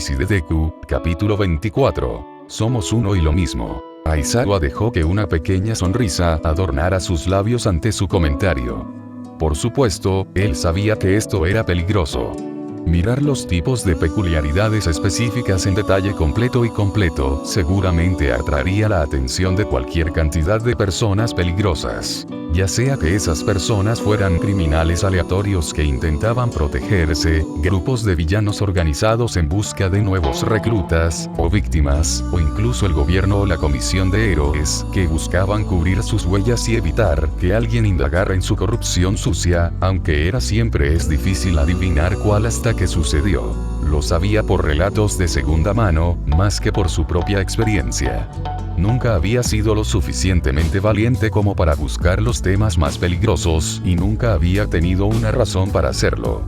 Suicide Deku, capítulo 24. Somos uno y lo mismo. Aizawa dejó que una pequeña sonrisa adornara sus labios ante su comentario. Por supuesto, él sabía que esto era peligroso. Mirar los tipos de peculiaridades específicas en detalle completo seguramente atraería la atención de cualquier cantidad de personas peligrosas. Ya sea que esas personas fueran criminales aleatorios que intentaban protegerse, grupos de villanos organizados en busca de nuevos reclutas, o víctimas, o incluso el gobierno o la comisión de héroes, que buscaban cubrir sus huellas y evitar que alguien indagara en su corrupción sucia, aunque siempre es difícil adivinar cuál hasta que sucedió. Lo sabía por relatos de segunda mano, más que por su propia experiencia. Nunca había sido lo suficientemente valiente como para buscar los temas más peligrosos, y nunca había tenido una razón para hacerlo.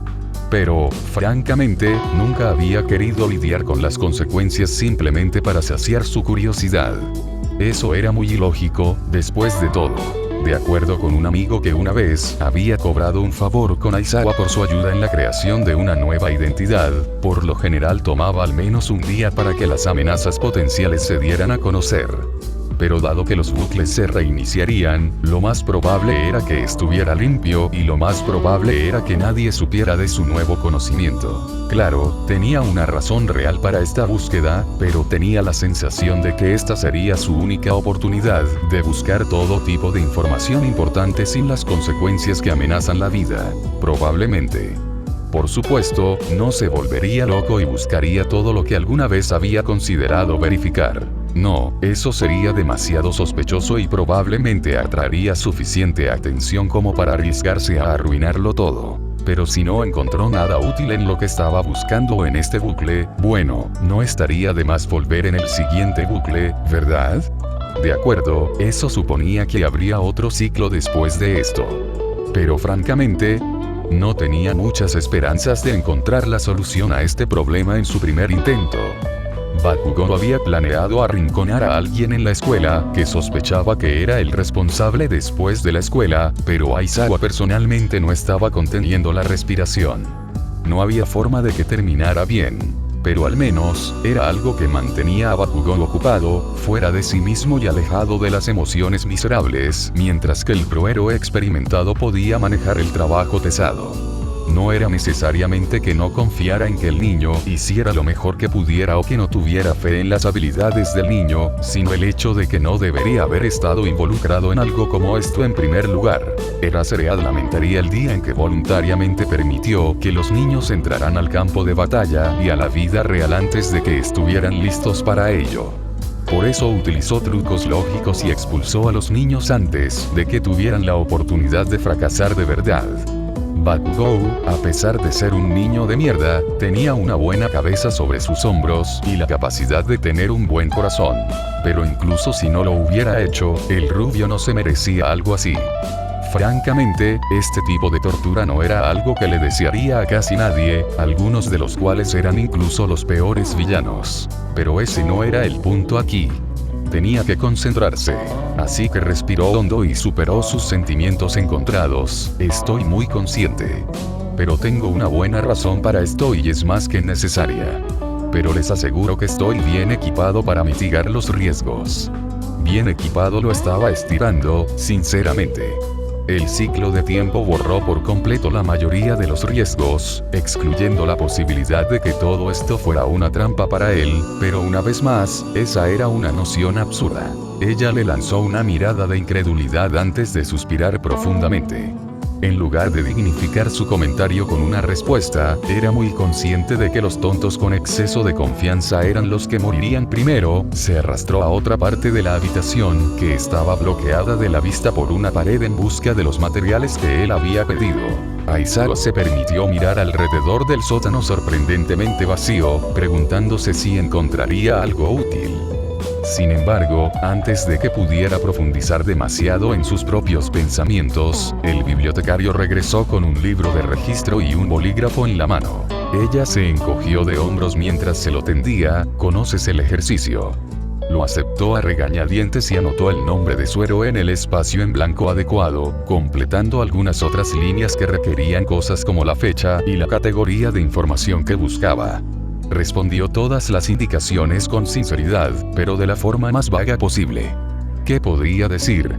Pero, francamente, nunca había querido lidiar con las consecuencias simplemente para saciar su curiosidad. Eso era muy ilógico, después de todo. De acuerdo con un amigo que una vez había cobrado un favor con Aizawa por su ayuda en la creación de una nueva identidad, por lo general tomaba al menos un día para que las amenazas potenciales se dieran a conocer. Pero dado que los bucles se reiniciarían, lo más probable era que estuviera limpio y lo más probable era que nadie supiera de su nuevo conocimiento. Claro, tenía una razón real para esta búsqueda, pero tenía la sensación de que esta sería su única oportunidad de buscar todo tipo de información importante sin las consecuencias que amenazan la vida. Probablemente. Por supuesto, no se volvería loco y buscaría todo lo que alguna vez había considerado verificar. No, eso sería demasiado sospechoso y probablemente atraería suficiente atención como para arriesgarse a arruinarlo todo. Pero si no encontró nada útil en lo que estaba buscando en este bucle, bueno, no estaría de más volver en el siguiente bucle, ¿verdad? De acuerdo, eso suponía que habría otro ciclo después de esto. Pero francamente, no tenía muchas esperanzas de encontrar la solución a este problema en su primer intento. Bakugo había planeado arrinconar a alguien en la escuela, que sospechaba que era el responsable después de la escuela, pero Aizawa personalmente no estaba conteniendo la respiración. No había forma de que terminara bien. Pero al menos, era algo que mantenía a Bakugo ocupado, fuera de sí mismo y alejado de las emociones miserables, mientras que el prohéroe experimentado podía manejar el trabajo pesado. No era necesariamente que no confiara en que el niño hiciera lo mejor que pudiera o que no tuviera fe en las habilidades del niño, sino el hecho de que no debería haber estado involucrado en algo como esto en primer lugar. Eraserhead lamentaría el día en que voluntariamente permitió que los niños entraran al campo de batalla y a la vida real antes de que estuvieran listos para ello. Por eso utilizó trucos lógicos y expulsó a los niños antes de que tuvieran la oportunidad de fracasar de verdad. Bakugo, a pesar de ser un niño de mierda, tenía una buena cabeza sobre sus hombros y la capacidad de tener un buen corazón. Pero incluso si no lo hubiera hecho, el rubio no se merecía algo así. Francamente, este tipo de tortura no era algo que le desearía a casi nadie, algunos de los cuales eran incluso los peores villanos. Pero ese no era el punto aquí. Tenía que concentrarse. Así que respiró hondo y superó sus sentimientos encontrados. Estoy muy consciente. Pero tengo una buena razón para esto y es más que necesaria. Pero les aseguro que estoy bien equipado para mitigar los riesgos. Bien equipado lo estaba estirando, sinceramente. El ciclo de tiempo borró por completo la mayoría de los riesgos, excluyendo la posibilidad de que todo esto fuera una trampa para él, pero una vez más, esa era una noción absurda. Ella le lanzó una mirada de incredulidad antes de suspirar profundamente. En lugar de dignificar su comentario con una respuesta, era muy consciente de que los tontos con exceso de confianza eran los que morirían primero. Se arrastró a otra parte de la habitación, que estaba bloqueada de la vista por una pared en busca de los materiales que él había pedido. Aizawa se permitió mirar alrededor del sótano sorprendentemente vacío, preguntándose si encontraría algo útil. Sin embargo, antes de que pudiera profundizar demasiado en sus propios pensamientos, el bibliotecario regresó con un libro de registro y un bolígrafo en la mano. Ella se encogió de hombros mientras se lo tendía. ¿Conoces el ejercicio? Lo aceptó a regañadientes y anotó el nombre de su héroe en el espacio en blanco adecuado, completando algunas otras líneas que requerían cosas como la fecha y la categoría de información que buscaba. Respondió todas las indicaciones con sinceridad, pero de la forma más vaga posible. ¿Qué podría decir?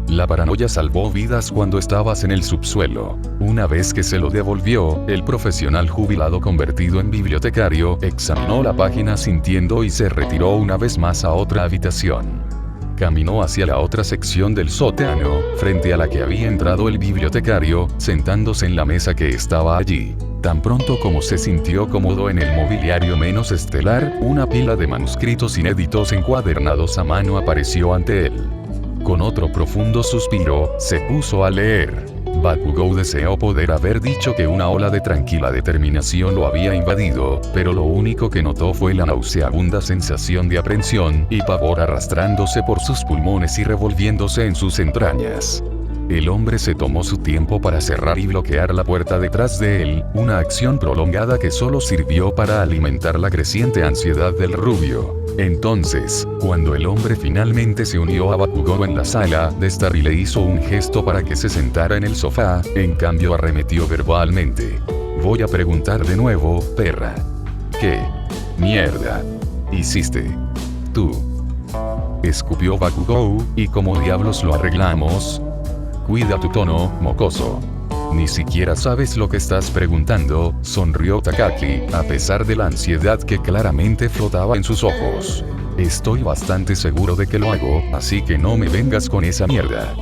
La paranoia salvó vidas cuando estabas en el subsuelo. Una vez que se lo devolvió, el profesional jubilado convertido en bibliotecario examinó la página sintiendo y se retiró una vez más a otra habitación. Caminó hacia la otra sección del sótano, frente a la que había entrado el bibliotecario, sentándose en la mesa que estaba allí. Tan pronto como se sintió cómodo en el mobiliario menos estelar, una pila de manuscritos inéditos encuadernados a mano apareció ante él. Con otro profundo suspiro, se puso a leer. Bakugou deseó poder haber dicho que una ola de tranquila determinación lo había invadido, pero lo único que notó fue la nauseabunda sensación de aprensión y pavor arrastrándose por sus pulmones y revolviéndose en sus entrañas. El hombre se tomó su tiempo para cerrar y bloquear la puerta detrás de él, una acción prolongada que solo sirvió para alimentar la creciente ansiedad del rubio. Entonces, cuando el hombre finalmente se unió a Bakugou en la sala de estar y le hizo un gesto para que se sentara en el sofá, en cambio arremetió verbalmente. Voy a preguntar de nuevo, perra. ¿Qué mierda hiciste tú? Escupió Bakugou, ¿y cómo diablos lo arreglamos? Cuida tu tono, mocoso. Ni siquiera sabes lo que estás preguntando, sonrió Takagi, a pesar de la ansiedad que claramente flotaba en sus ojos. Estoy bastante seguro de que lo hago, así que no me vengas con esa mierda.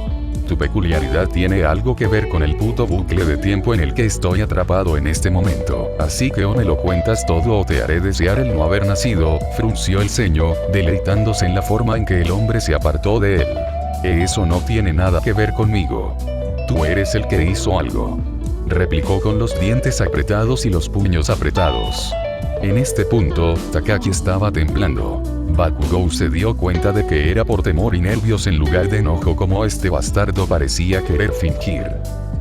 Tu peculiaridad tiene algo que ver con el puto bucle de tiempo en el que estoy atrapado en este momento, así que o me lo cuentas todo o te haré desear el no haber nacido, frunció el ceño, deleitándose en la forma en que el hombre se apartó de él. Eso no tiene nada que ver conmigo. Tú eres el que hizo algo. Replicó con los dientes apretados y los puños apretados. En este punto, Takagi estaba temblando. Bakugou se dio cuenta de que era por temor y nervios en lugar de enojo como este bastardo parecía querer fingir.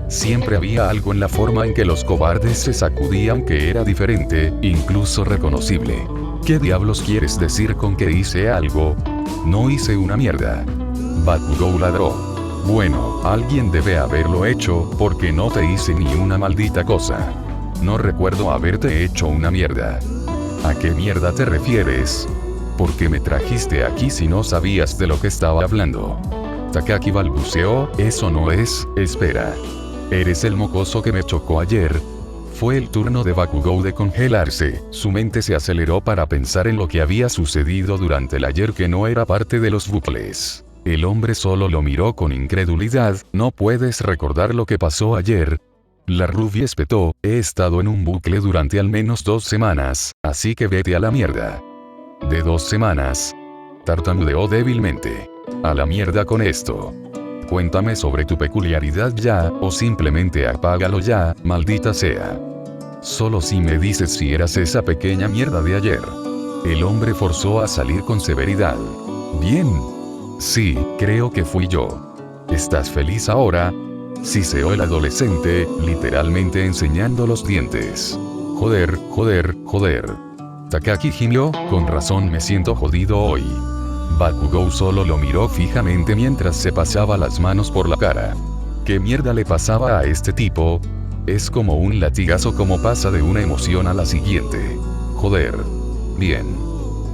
Siempre había algo en la forma en que los cobardes se sacudían que era diferente, incluso reconocible. ¿Qué diablos quieres decir con que hice algo? No hice una mierda. Bakugou ladró. Bueno, alguien debe haberlo hecho, porque no te hice ni una maldita cosa. No recuerdo haberte hecho una mierda. ¿A qué mierda te refieres? ¿Por qué me trajiste aquí si no sabías de lo que estaba hablando? Takagi balbuceó, eso no es, espera. ¿Eres el mocoso que me chocó ayer? Fue el turno de Bakugou de congelarse, su mente se aceleró para pensar en lo que había sucedido durante el ayer que no era parte de los bucles. El hombre solo lo miró con incredulidad, ¿no puedes recordar lo que pasó ayer? La rubia espetó, he estado en un bucle durante al menos 2 semanas, así que vete a la mierda. ¿De 2 semanas? Tartamudeó débilmente. A la mierda con esto. Cuéntame sobre tu peculiaridad ya, o simplemente apágalo ya, maldita sea. Solo si me dices si eras esa pequeña mierda de ayer. El hombre forzó a salir con severidad. Bien. Sí, creo que fui yo. ¿Estás feliz ahora? Siseó el adolescente, literalmente enseñando los dientes. Joder, joder, joder. Takagi gimió, con razón me siento jodido hoy. Bakugou solo lo miró fijamente mientras se pasaba las manos por la cara. ¿Qué mierda le pasaba a este tipo? Es como un latigazo como pasa de una emoción a la siguiente. Joder. Bien.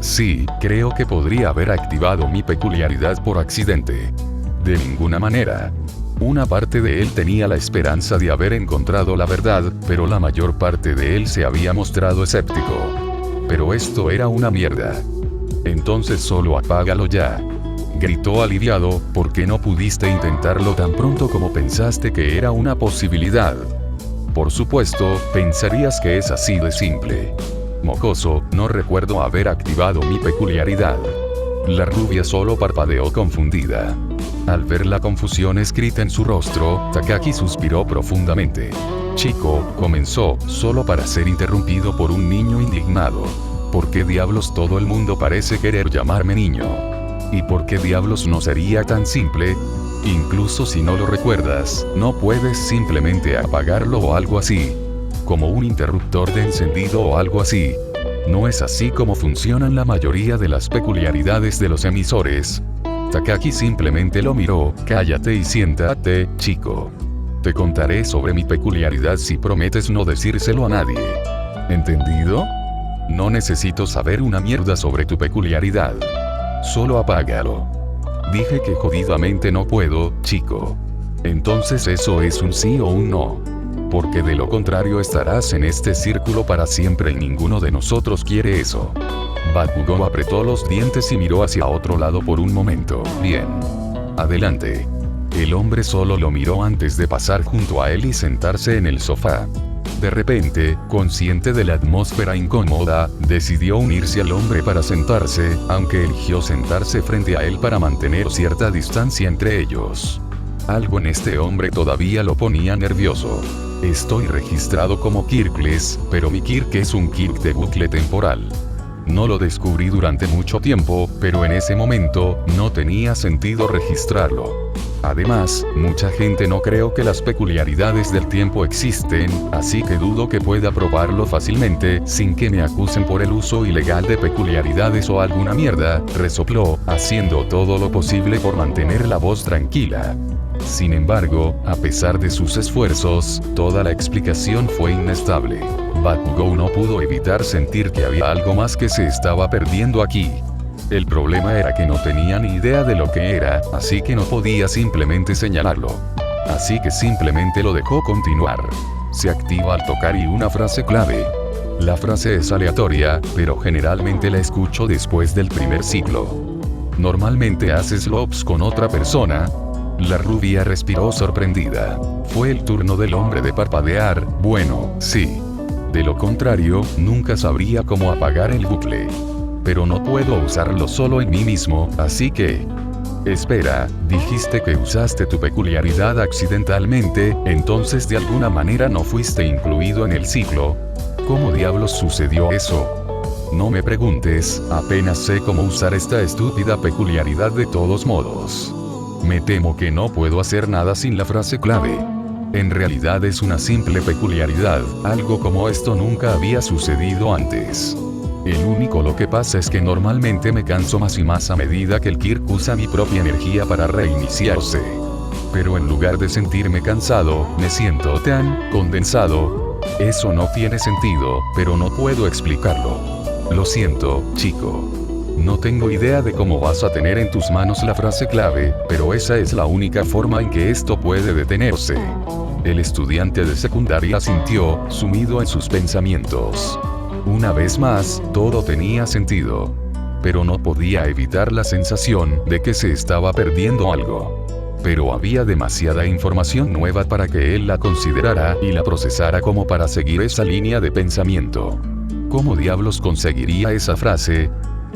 Sí, creo que podría haber activado mi peculiaridad por accidente. De ninguna manera. Una parte de él tenía la esperanza de haber encontrado la verdad, pero la mayor parte de él se había mostrado escéptico. Pero esto era una mierda. Entonces solo apágalo ya. Gritó aliviado, ¿por qué no pudiste intentarlo tan pronto como pensaste que era una posibilidad? Por supuesto, pensarías que es así de simple. Mocoso, no recuerdo haber activado mi peculiaridad. La rubia solo parpadeó confundida. Al ver la confusión escrita en su rostro, Takagi suspiró profundamente. Chico, comenzó, solo para ser interrumpido por un niño indignado. ¿Por qué diablos todo el mundo parece querer llamarme niño? ¿Y por qué diablos no sería tan simple? Incluso si no lo recuerdas, no puedes simplemente apagarlo o algo así. Como un interruptor de encendido o algo así. No es así como funcionan la mayoría de las peculiaridades de los emisores. Takagi simplemente lo miró, cállate y siéntate, chico. Te contaré sobre mi peculiaridad si prometes no decírselo a nadie. ¿Entendido? No necesito saber una mierda sobre tu peculiaridad. Solo apágalo. Dije que jodidamente no puedo, chico. Entonces eso es un sí o un no. Porque de lo contrario estarás en este círculo para siempre y ninguno de nosotros quiere eso. Bakugou apretó los dientes y miró hacia otro lado por un momento. Bien. Adelante. El hombre solo lo miró antes de pasar junto a él y sentarse en el sofá. De repente, consciente de la atmósfera incómoda, decidió unirse al hombre para sentarse, aunque eligió sentarse frente a él para mantener cierta distancia entre ellos. Algo en este hombre todavía lo ponía nervioso. Estoy registrado como Kirkles, pero mi Kirk es un Kirk de bucle temporal. No lo descubrí durante mucho tiempo, pero en ese momento, no tenía sentido registrarlo. Además, mucha gente no creo que las peculiaridades del tiempo existen, así que dudo que pueda probarlo fácilmente, sin que me acusen por el uso ilegal de peculiaridades o alguna mierda, resopló, haciendo todo lo posible por mantener la voz tranquila. Sin embargo, a pesar de sus esfuerzos, toda la explicación fue inestable. Bakugou no pudo evitar sentir que había algo más que se estaba perdiendo aquí. El problema era que no tenía ni idea de lo que era, así que no podía simplemente señalarlo. Así que simplemente lo dejó continuar. Se activa al tocar y una frase clave. La frase es aleatoria, pero generalmente la escucho después del primer ciclo. Normalmente haces loops con otra persona. La rubia respiró sorprendida. Fue el turno del hombre de parpadear. Bueno, sí. De lo contrario, nunca sabría cómo apagar el bucle. Pero no puedo usarlo solo en mí mismo, así que... Espera, dijiste que usaste tu peculiaridad accidentalmente, entonces de alguna manera no fuiste incluido en el ciclo. ¿Cómo diablos sucedió eso? No me preguntes, apenas sé cómo usar esta estúpida peculiaridad de todos modos. Me temo que no puedo hacer nada sin la frase clave. En realidad es una simple peculiaridad, algo como esto nunca había sucedido antes. El único lo que pasa es que normalmente me canso más y más a medida que el Kirk usa mi propia energía para reiniciarse. Pero en lugar de sentirme cansado, me siento tan condensado. Eso no tiene sentido, pero no puedo explicarlo. Lo siento, chico. No tengo idea de cómo vas a tener en tus manos la frase clave, pero esa es la única forma en que esto puede detenerse. El estudiante de secundaria asintió, sumido en sus pensamientos. Una vez más, todo tenía sentido. Pero no podía evitar la sensación de que se estaba perdiendo algo. Pero había demasiada información nueva para que él la considerara y la procesara como para seguir esa línea de pensamiento. ¿Cómo diablos conseguiría esa frase?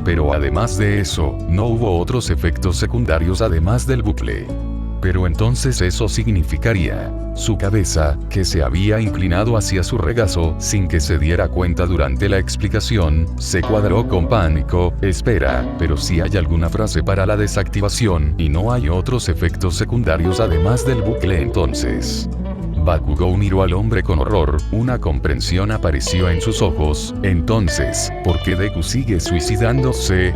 Pero además de eso, no hubo otros efectos secundarios además del bucle. Pero entonces eso significaría, su cabeza, que se había inclinado hacia su regazo, sin que se diera cuenta durante la explicación, se cuadró con pánico. Espera, pero si hay alguna frase para la desactivación, y no hay otros efectos secundarios además del bucle entonces. Bakugou miró al hombre con horror, una comprensión apareció en sus ojos. Entonces, ¿por qué Deku sigue suicidándose?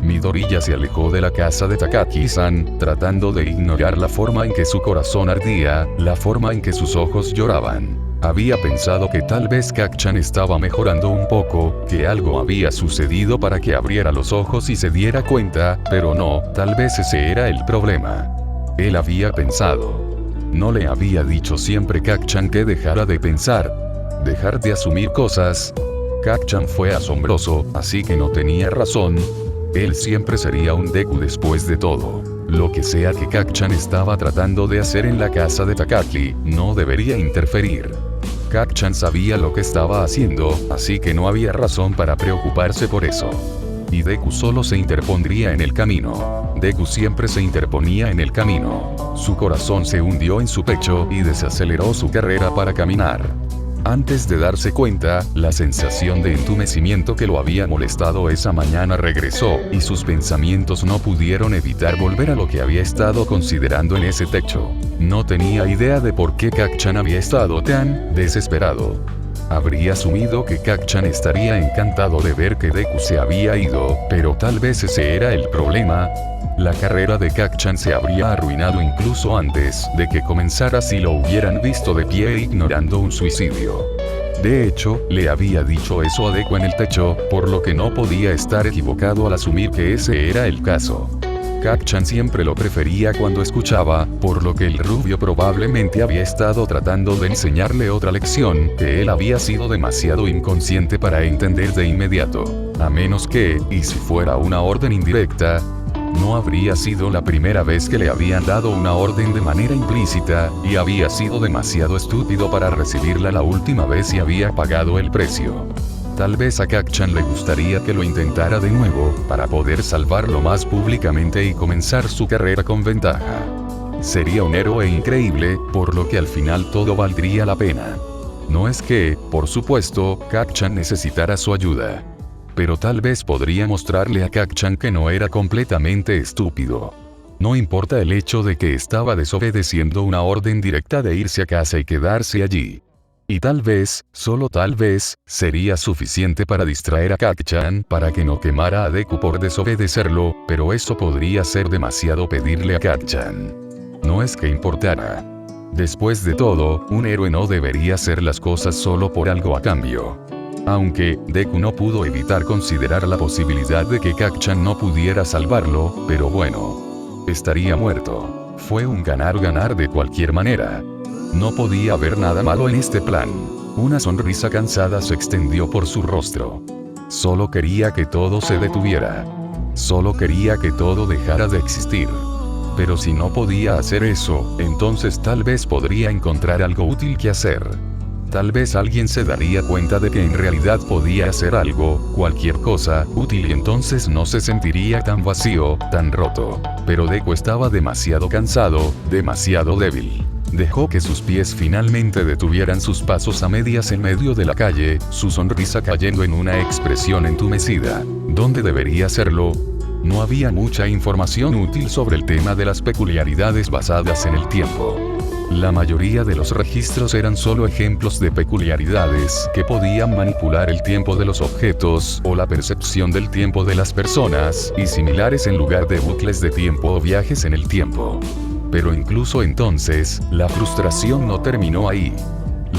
Midoriya se alejó de la casa de Takagi-san, tratando de ignorar la forma en que su corazón ardía, la forma en que sus ojos lloraban. Había pensado que tal vez Kacchan estaba mejorando un poco, que algo había sucedido para que abriera los ojos y se diera cuenta, pero no, tal vez ese era el problema. Él había pensado. No le había dicho siempre Kacchan que dejara de pensar, dejar de asumir cosas. Kacchan fue asombroso, así que no tenía razón. Él siempre sería un Deku después de todo. Lo que sea que Kacchan estaba tratando de hacer en la casa de Takagi, no debería interferir. Kacchan sabía lo que estaba haciendo, así que no había razón para preocuparse por eso. Y Deku solo se interpondría en el camino. Deku siempre se interponía en el camino. Su corazón se hundió en su pecho y desaceleró su carrera para caminar. Antes de darse cuenta, la sensación de entumecimiento que lo había molestado esa mañana regresó, y sus pensamientos no pudieron evitar volver a lo que había estado considerando en ese techo. No tenía idea de por qué Kacchan había estado tan desesperado. Habría asumido que Kacchan estaría encantado de ver que Deku se había ido, pero tal vez ese era el problema. La carrera de Kacchan se habría arruinado incluso antes de que comenzara si lo hubieran visto de pie ignorando un suicidio. De hecho, le había dicho eso a Deku en el techo, por lo que no podía estar equivocado al asumir que ese era el caso. Kacchan siempre lo prefería cuando escuchaba, por lo que el rubio probablemente había estado tratando de enseñarle otra lección, que él había sido demasiado inconsciente para entender de inmediato. A menos que, y si fuera una orden indirecta, no habría sido la primera vez que le habían dado una orden de manera implícita, y había sido demasiado estúpido para recibirla la última vez y había pagado el precio. Tal vez a Kacchan le gustaría que lo intentara de nuevo, para poder salvarlo más públicamente y comenzar su carrera con ventaja. Sería un héroe increíble, por lo que al final todo valdría la pena. No es que, por supuesto, Kacchan necesitara su ayuda. Pero tal vez podría mostrarle a Kacchan que no era completamente estúpido. No importa el hecho de que estaba desobedeciendo una orden directa de irse a casa y quedarse allí. Y tal vez, solo tal vez, sería suficiente para distraer a Kacchan para que no quemara a Deku por desobedecerlo, pero eso podría ser demasiado pedirle a Kacchan. No es que importara. Después de todo, un héroe no debería hacer las cosas solo por algo a cambio. Aunque, Deku no pudo evitar considerar la posibilidad de que Kacchan no pudiera salvarlo, pero bueno. Estaría muerto. Fue un ganar-ganar de cualquier manera. No podía haber nada malo en este plan. Una sonrisa cansada se extendió por su rostro. Solo quería que todo se detuviera. Solo quería que todo dejara de existir. Pero si no podía hacer eso, entonces tal vez podría encontrar algo útil que hacer. Tal vez alguien se daría cuenta de que en realidad podía hacer algo, cualquier cosa, útil y entonces no se sentiría tan vacío, tan roto. Pero Deku estaba demasiado cansado, demasiado débil. Dejó que sus pies finalmente detuvieran sus pasos a medias en medio de la calle, su sonrisa cayendo en una expresión entumecida. ¿Dónde debería hacerlo? No había mucha información útil sobre el tema de las peculiaridades basadas en el tiempo. La mayoría de los registros eran solo ejemplos de peculiaridades que podían manipular el tiempo de los objetos o la percepción del tiempo de las personas y similares en lugar de bucles de tiempo o viajes en el tiempo. Pero incluso entonces, la frustración no terminó ahí.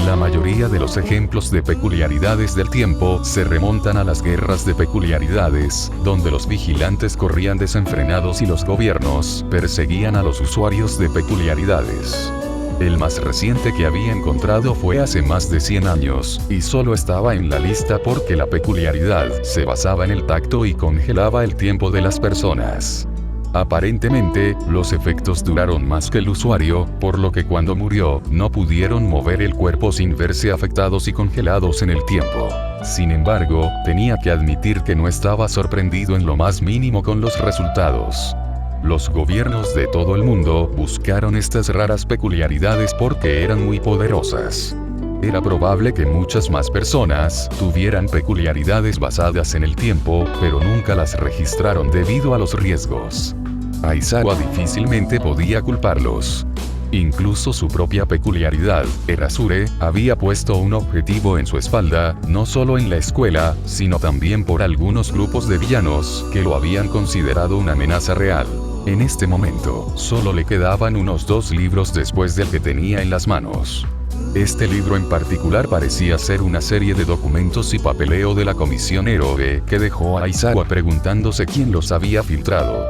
La mayoría de los ejemplos de peculiaridades del tiempo se remontan a las guerras de peculiaridades, donde los vigilantes corrían desenfrenados y los gobiernos perseguían a los usuarios de peculiaridades. El más reciente que había encontrado fue hace más de 100 años, y solo estaba en la lista porque la peculiaridad se basaba en el tacto y congelaba el tiempo de las personas. Aparentemente, los efectos duraron más que el usuario, por lo que cuando murió, no pudieron mover el cuerpo sin verse afectados y congelados en el tiempo. Sin embargo, tenía que admitir que no estaba sorprendido en lo más mínimo con los resultados. Los gobiernos de todo el mundo buscaron estas raras peculiaridades porque eran muy poderosas. Era probable que muchas más personas tuvieran peculiaridades basadas en el tiempo, pero nunca las registraron debido a los riesgos. Aizawa difícilmente podía culparlos. Incluso su propia peculiaridad, Erasure, había puesto un objetivo en su espalda, no solo en la escuela, sino también por algunos grupos de villanos que lo habían considerado una amenaza real. En este momento, solo le quedaban unos 2 libros después del que tenía en las manos. Este libro en particular parecía ser una serie de documentos y papeleo de la Comisión Héroe que dejó a Aizawa preguntándose quién los había filtrado.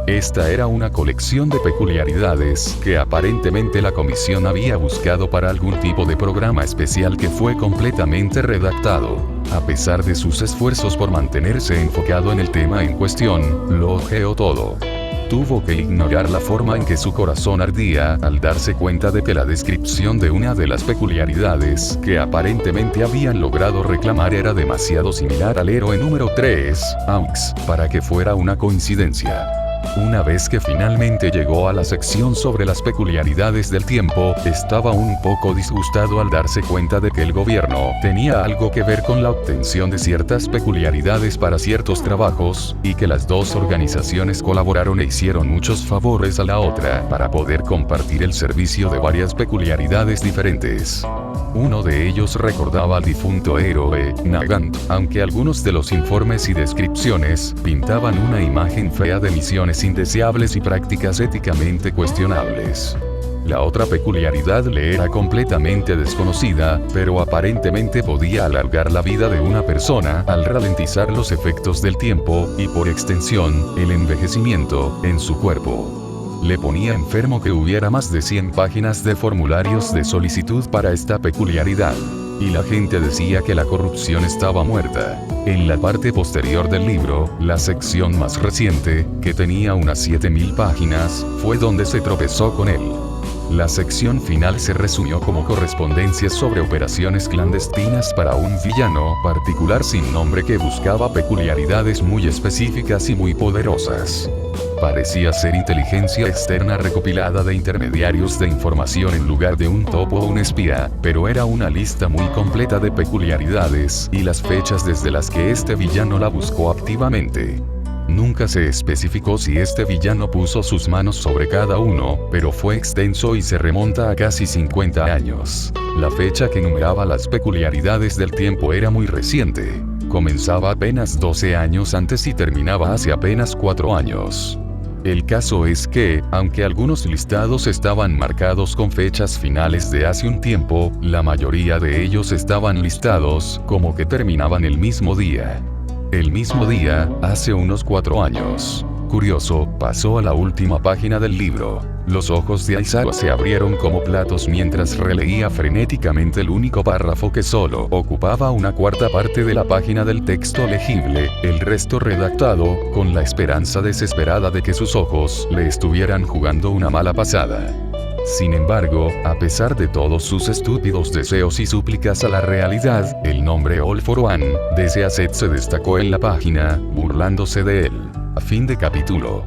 Esta era una colección de peculiaridades que aparentemente la comisión había buscado para algún tipo de programa especial que fue completamente redactado. A pesar de sus esfuerzos por mantenerse enfocado en el tema en cuestión, lo ojeó todo. Tuvo que ignorar la forma en que su corazón ardía al darse cuenta de que la descripción de una de las peculiaridades que aparentemente habían logrado reclamar era demasiado similar al héroe número 3, Aux, para que fuera una coincidencia. Una vez que finalmente llegó a la sección sobre las peculiaridades del tiempo, estaba un poco disgustado al darse cuenta de que el gobierno tenía algo que ver con la obtención de ciertas peculiaridades para ciertos trabajos, y que las 2 organizaciones colaboraron e hicieron muchos favores a la otra para poder compartir el servicio de varias peculiaridades diferentes. Uno de ellos recordaba al difunto héroe, Nagant, aunque algunos de los informes y descripciones pintaban una imagen fea de misiones indeseables y prácticas éticamente cuestionables. La otra peculiaridad le era completamente desconocida, pero aparentemente podía alargar la vida de una persona al ralentizar los efectos del tiempo, y por extensión, el envejecimiento, en su cuerpo. Le ponía enfermo que hubiera más de 100 páginas de formularios de solicitud para esta peculiaridad. Y la gente decía que la corrupción estaba muerta. En la parte posterior del libro, la sección más reciente, que tenía unas 7000 páginas, fue donde se tropezó con él. La sección final se resumió como correspondencias sobre operaciones clandestinas para un villano particular sin nombre que buscaba peculiaridades muy específicas y muy poderosas. Parecía ser inteligencia externa recopilada de intermediarios de información en lugar de un topo o un espía, pero era una lista muy completa de peculiaridades y las fechas desde las que este villano la buscó activamente. Nunca se especificó si este villano puso sus manos sobre cada uno, pero fue extenso y se remonta a casi 50 años. La fecha que numeraba las peculiaridades del tiempo era muy reciente. Comenzaba apenas 12 años antes y terminaba hace apenas 4 años. El caso es que, aunque algunos listados estaban marcados con fechas finales de hace un tiempo, la mayoría de ellos estaban listados como que terminaban el mismo día. El mismo día, hace unos 4 años. Curioso, pasó a la última página del libro. Los ojos de Aizawa se abrieron como platos mientras releía frenéticamente el único párrafo que solo ocupaba una cuarta parte de la página del texto legible, el resto redactado, con la esperanza desesperada de que sus ojos le estuvieran jugando una mala pasada. Sin embargo, a pesar de todos sus estúpidos deseos y súplicas a la realidad, el nombre All for One de Seaset se destacó en la página, burlándose de él. Fin de capítulo.